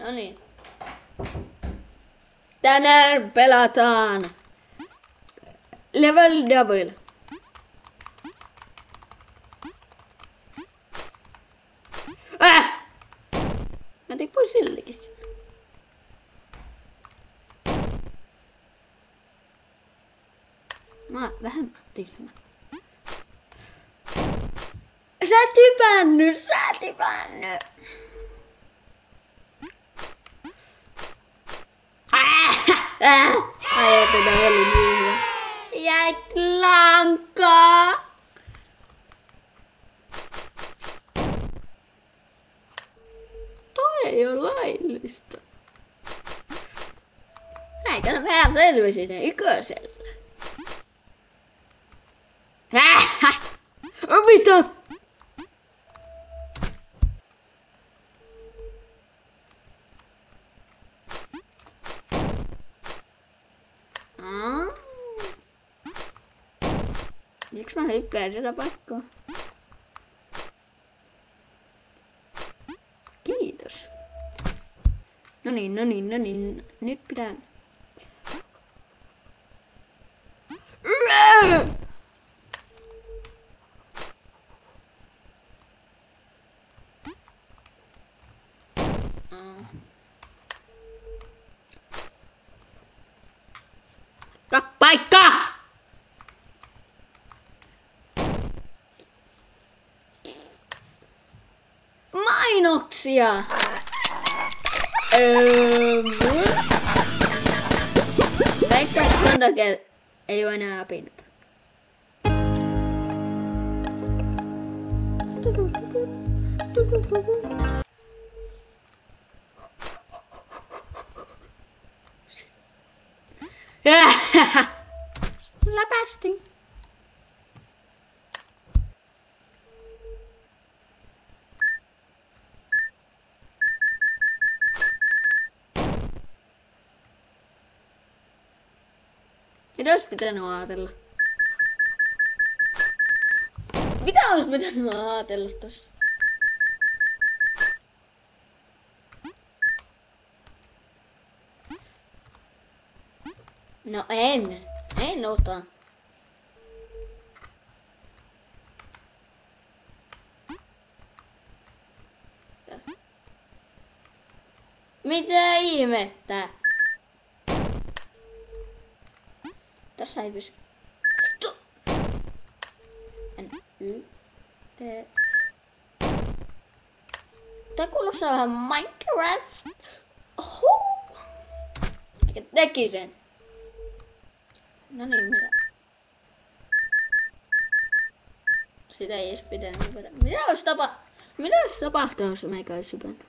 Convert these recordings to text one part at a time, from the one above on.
No niin. Tänään pelataan Level Double. Mä tippuin siltikin sinne. Mä oon vähän tyhmä. Sä et hypännyt! Ai että tää oli niin hyvä. Jäit lankaa! Toi ei oo laillista. Eikä mä selvisin sen ykkösellä. Mitä? Miksi mä hyppään sitä paikkaa? Kiitos. No niin. Nyt pitää... Paikka! Mainoksia! Väittää, että sen takia ei oo enää apinut. Läpästin. Mitä ois pitänyt ajatella? Mitä ois pitänyt ajatella tossa? No en ota. Mitä ihmettä? Tässä ei pysy. Tää kuulostaa vähän Minecraft. Oho! Eikä teki sen. No niin, mitä? Sitä ei edes pitänyt hypätä. Mitä olisi tapahtunut, jos meikä olisi hypännyt?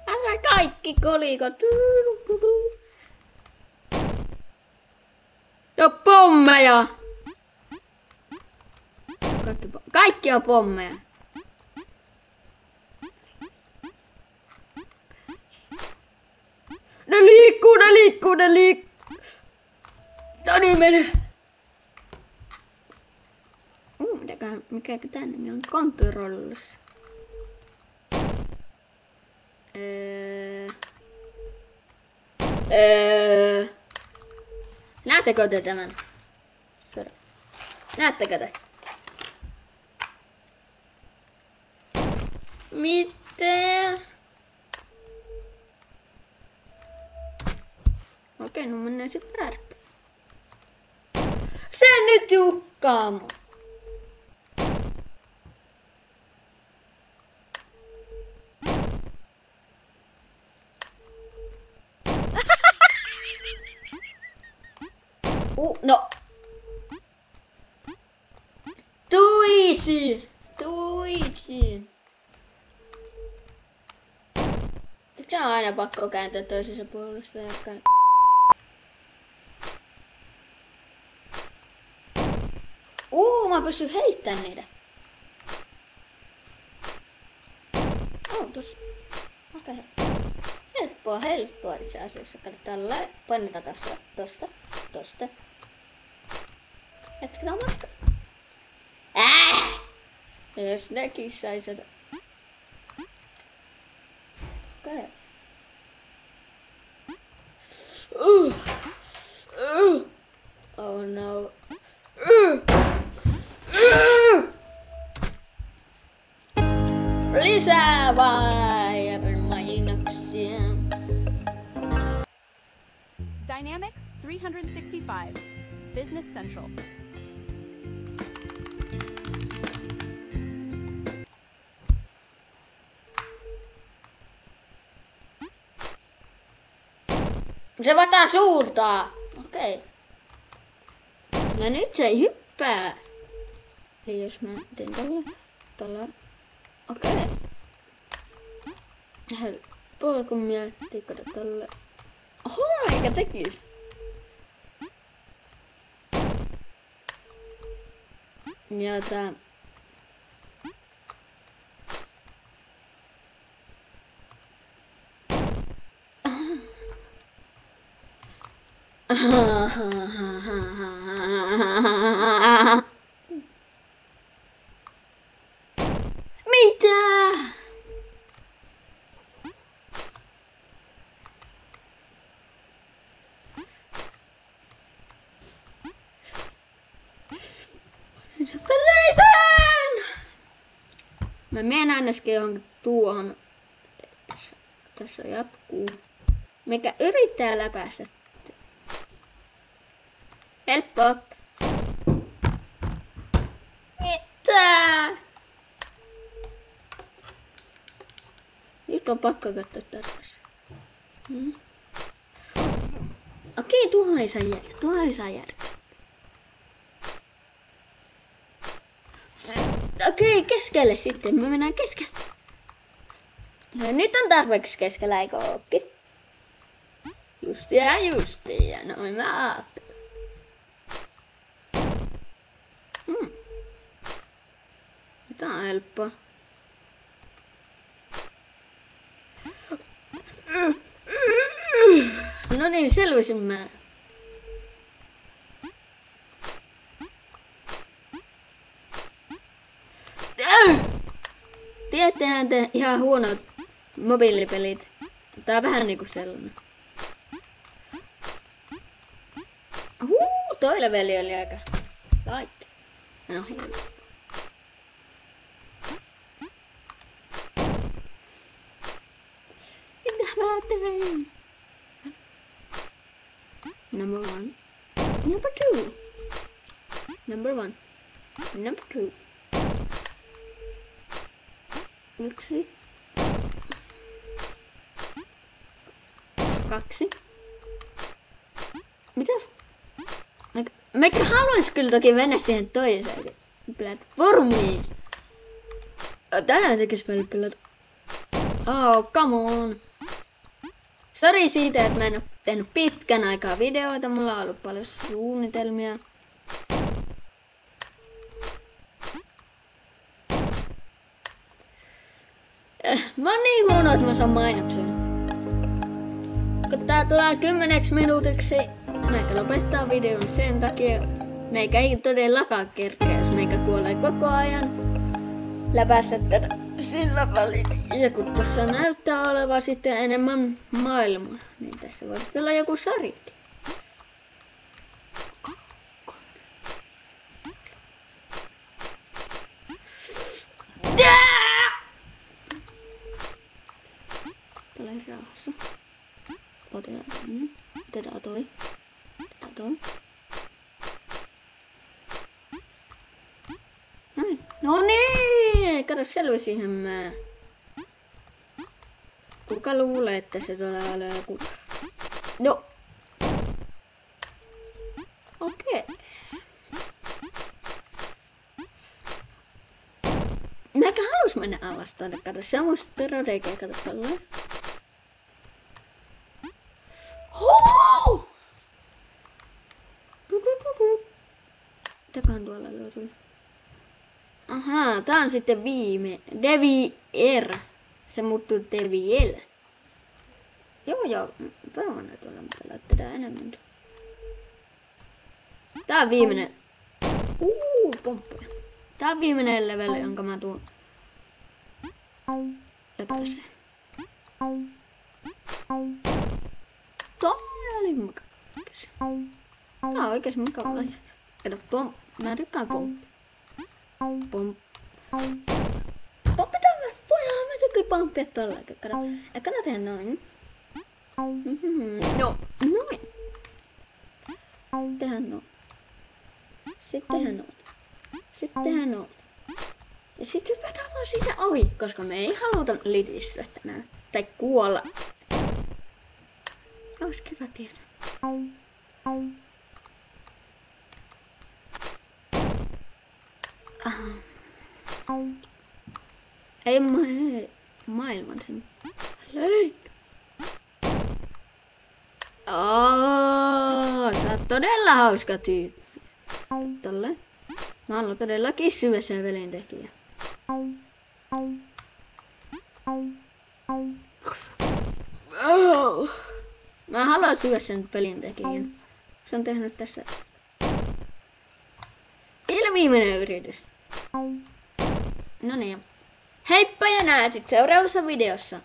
Älä kaikki kolikot. Ja pommeja! Kaikki on pommeja. Ne liikkuu. No niin, mene. Mikäkö tän nimi on? Controllers. Näettekö te tämän? Näettekö te? Mitä? Okei, no mennään sit väärin. Se nyt jukkaa mun. No. Tuisi. Eikö se on aina pakko kääntää toisessa puolesta jakkaan? Mä pystyn heittämään niitä. Tossa. Okei. Helppoa itse asiassa. Kato tällä. Painetaan tosta. Hetkellä on matka. Ja jos nekin sai sitä. Okei. Oh no. Lisää mainoksia. Dynamics 365, Business Central. Se vataa suurtaa. Okei. No nyt se ei hyppää. Eli jos mä teen tolla. Okei. Helppoa kun miettii, kato tolle. Oho, eikä tekis. Ja tää. Mitä? Se peräisen! Mä menen ainakin johonkin tuohon. Tässä jatkuu. Mikä yrittää läpäistä. Helppo. Mitä? Nyt on pakko katsoa tarkasti. Okei, tuohon ei saa jäädä. Tuohon ei saa jäädä. Okei, keskelle sitten. Me mennään keskelle. Ja nyt on tarpeeksi keskellä, eikö ookin? Justia. Noin mä ajattelin. Tää on helppoa. No niin, selvisin mä. Tiedättehän te ihan huonot mobiilipelit. Tää on vähän niinku sellainen. Toi leveli oli aika laitte. No hyvä. Mitä mä tein? Number 1. Number 2. Number 1. Number 2. 1. 2. Mitäs? Meikä haluais kyllä toki mennä siihen toiseen platformiin. Tänään tekis vielä pelata. Oh, come on. Sori siitä, että mä en oo tehnyt pitkän aikaa videoita. Mulla on ollut paljon suunnitelmia. Mä oon niin huono, että mä saan mainoksen. Kun tää tulee 10 minuutiksi, meikä lopettaa videon sen takia. Meikä ei todellakaan kerkeä, jos meikä kuolee koko ajan. Läpäistä tätä sillä välin. Ja kun tossa näyttää olevan sitten enemmän maailmaa, niin tässä voisi olla joku sarjakin. Tulee rauhassa. Otetaan toi. No niin! Kato, selvisihän mä. Kuka luulee, että se tulee olemaan joku... No! Okei. Mäkä halus mennä alas tonne. Kato, se on musta teroreikä. Kato tolleen. Mitäköhän tuolla löytyy? Ahaa, tää on sitten Devier. Se muuttuu Deviel. Joo. Varmaan näitä olla, mutta laittetaan enemmänkin. Tää on viimeinen. Pomppuja. Tää on viimeinen level, jonka mä tuun läpäisee. Toi oli mukava. Tää on oikeesti mukava laji. Kato, mä tykkään pomppi. Pomppi tämmönen. Voidaan mä tykkään pomppia tolleen. Kato, ehkä mä teen noin. No, noin. Tehdään noin. Sitten tehdään noin. Sitten tehdään noin. Ja sit hypätään vaan siitä ohi, koska me ei haluta litistyä tänään. Tai kuolla. Ois kiva tietää. Ei maailman sen. Löin. Sä oot todella hauska tyyppi. Tolle. Mä oon todellakin syvässä velintekijä. Mä haluan syvässä nyt pelintekijän. Se on tehnyt tässä. Vielä viimeinen yritys. No niin. Heippa ja näet sit seuraavassa videossa.